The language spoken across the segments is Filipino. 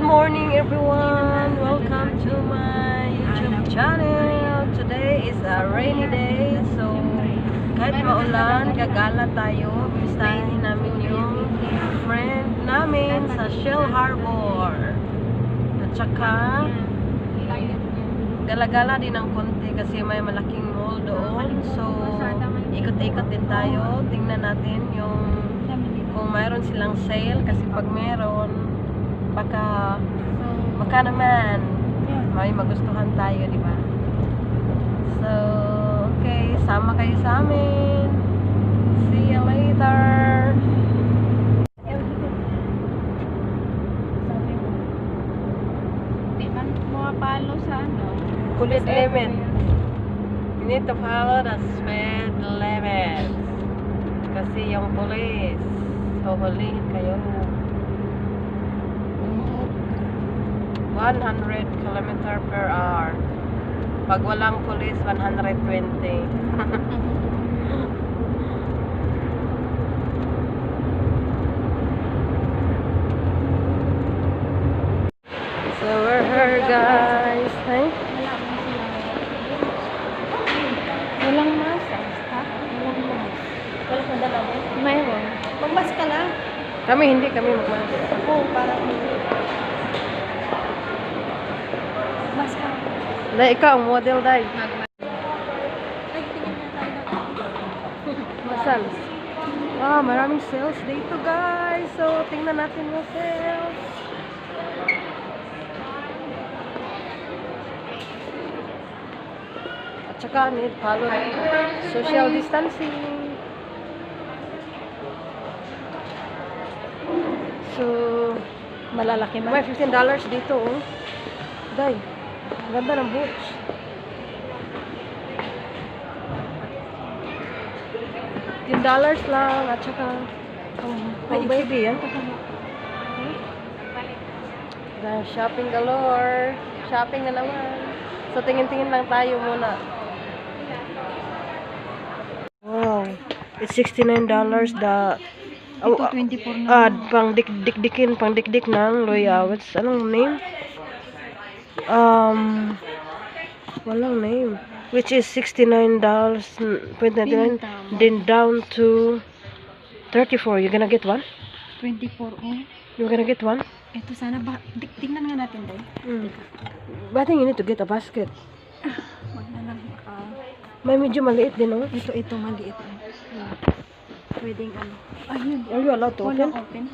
morning everyone! Welcome to my YouTube channel. Today is a rainy day, so kahit maulan, gagala tayo. Bisitahin namin yung friend namin sa Shelharbour. At saka gala-gala din ng konti kasi may malaking mall doon. So ikot-ikot din tayo. Tingnan natin yung kung mayroon silang sale, kasi pag mayroon baka naman may magustuhan tayo, di ba? So okay, sama kayo sa amin. See you later. Di man palo sa ano? Police limit. You need to follow the speed limit. Kasi yung police huhulihin kayo. 100 km/h. Pag walang police, 120. So we're here, guys. Hey? Walang mas. Ha? Walang mas. Wala kang dala mo? Mayroon. Magmas ka na. Hindi kami magmas. Oo, parang mas ka. Dahil ikaw ang model, dahil. Ay, tingin na tayo. Masan? Maraming sales dito, guys. So, tingnan natin yung sales. At saka, need follow social distancing. So, Malalaki ba? may $15 dito, oh. Day, ganda ng boots. $10 lang, at saka pang baby, yan. Shopping galore. Shopping na naman. So, tingin-tingin lang tayo muna. Wow. It's $69 the... Ito, 24 na. Pang dikdik ng Loya. Anong name? Walang name. Which is $69.29. Then down to 34. You gonna get one? 24 oh. You gonna get one? Ito sana ba? Tingnan nga natin dahil. But I think you need to get a basket. Wag na lang. May medyo maliit din, oh. Ito maliit. Pwedeng ano. Ayun. Are you allowed to Walang open? open.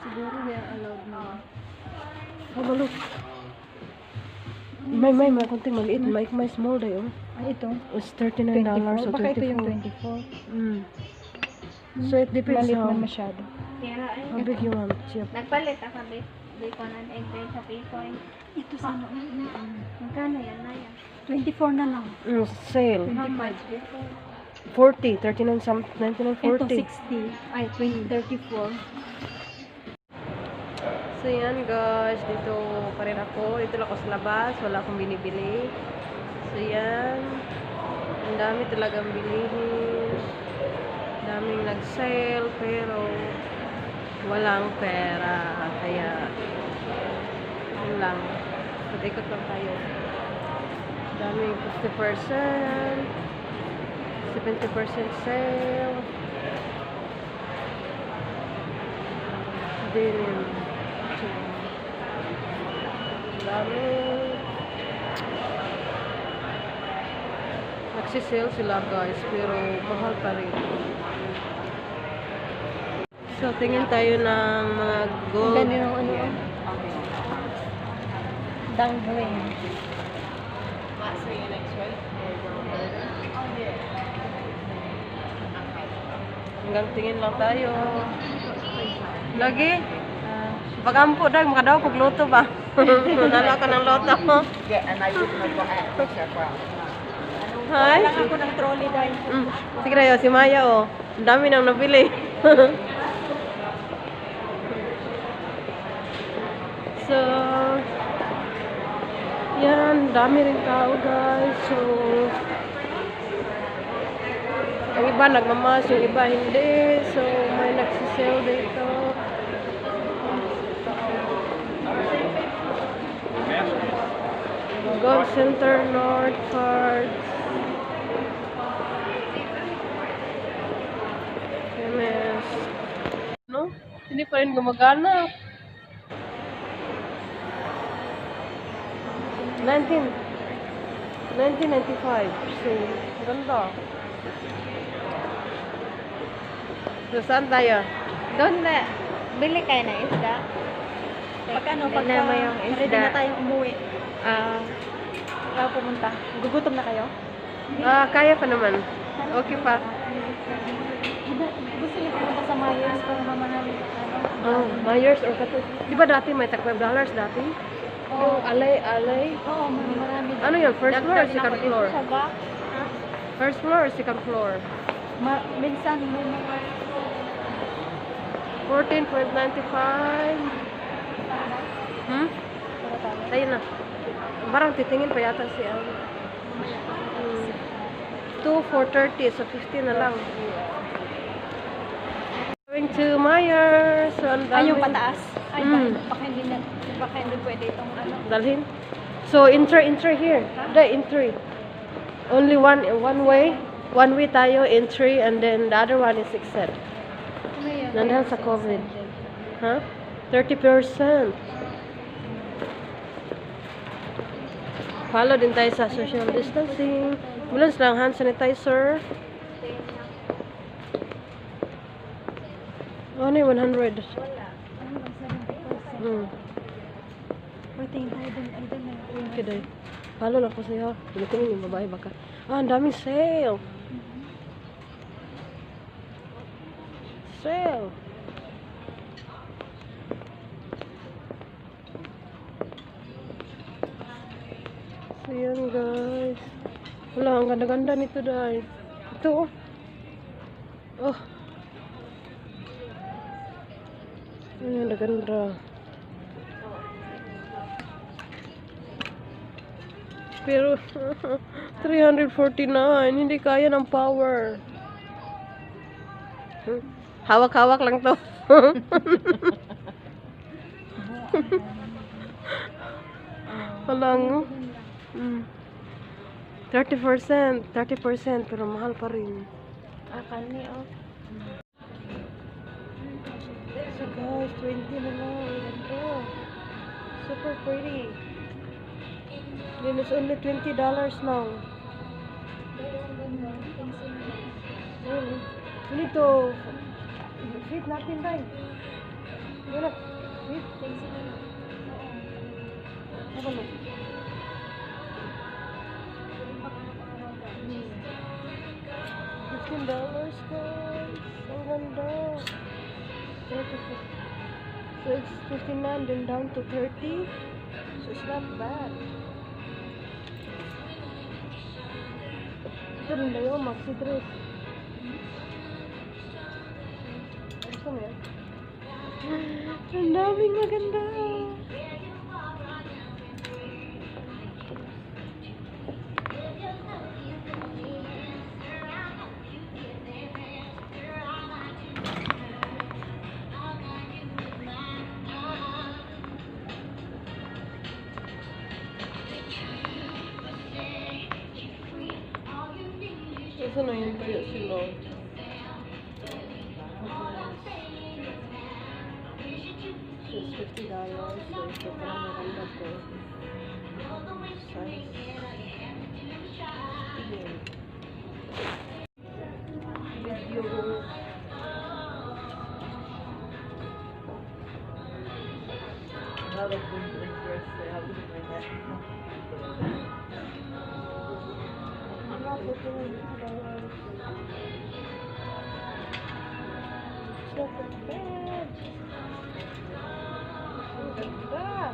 Siguro we are allowed na. Have a look. May konting maliit. May small day, oh. Ay, ito. It's $39 or 24. Baka ito yung 24. So it depends Malit how na masyado. how big you want. Chip. Nagpalit ako di ko na egg sa pipoy. Ito sana. Magkano yan na yan? 24 na lang. Sale. 25. 40, 39 something, 99, Ito 40. 60. Ay, 34. So yan, guys, dito pa rin ako. Dito lang ako sa labas, wala akong binibili. So yan, ang dami talagang bilihin. Daming nag-sale, pero walang pera. Kaya yun lang, ikot lang tayo. Daming 50%, 70% sale. Denim. Dami. Nagsisale sila, guys, pero mahal pa rin. So, tingin tayo ng mga gold. Ganda ng ano. Dangling. Hanggang tingin lang tayo. Lagi? Pagampo daw, makadaw kog luto ba? Nala ka ng luto. Hi. Wala ako ng trolley dahil. Sige na si Maya, oh. Ang dami nang nabili. So, yan, dami rin tao, guys. So, ang iba nagmamas, yung iba hindi. So, may nagsisale dito. Center North Cards. MS. No? Hindi pa rin gumagana. 1995. So, ganda. So, saan tayo? Doon na, bili kayo na isda. Pagkano, Tignan pagka mo yung ready isda. na tayong umuwi. Ah, Kaya pumunta. Gugutom na kayo? Kaya pa naman. Okay pa. Gusto niyo pumunta sa Myers para mamahalin. Myers or Kato. Di ba dati may tag $5 dati? Yung alay. Oo, marami. Ano yun? First floor or second floor? Saga. First floor or second floor? Minsan, may mga 14.95. Tayo na. Parang titingin pa yata si ano. 2,430. So, 50 na lang. Going to Myers. So, ang Ay, yung daming- pataas. Ay, baka hindi pwede itong ano. Dalhin. So, enter here. Enter. Only one way. One way tayo, entry, and then the other one is exit. Nandahal sa COVID. Huh? 30%. Follow din tayo sa social distancing. Bulan lang hand sanitizer. Ano yung 100? Tingin tayo dun. Ay, dun na. Okay, day. Follow lang ko sa'yo. Pilitin yung babae baka. Ang daming sale. Sale. So, yan guys. Wala, ang ganda-ganda nito dahil. Ito, oh. Oh. Ang ganda-ganda. Pero, 349. Hindi kaya ng power. Hawak-hawak lang to. Walang, 30%. 30%. Pero mahal pa rin. akali oh. So guys, 20 na lang. Ito. Super pretty. Then it's only $20 now. We need to feed natin tayo. Wala. Feed. Have a look. $15 guys. Ang ganda. 30. So it's 59 then down to 30. So it's not bad. Ito rin na yun, maxi dress. Gusto mo yan? Ang daming maganda. Ito na yung kaya sila. So it's $50. So ito pa lang maganda ko. Size. Video. Have a good dress. Have a good dress. Ganda.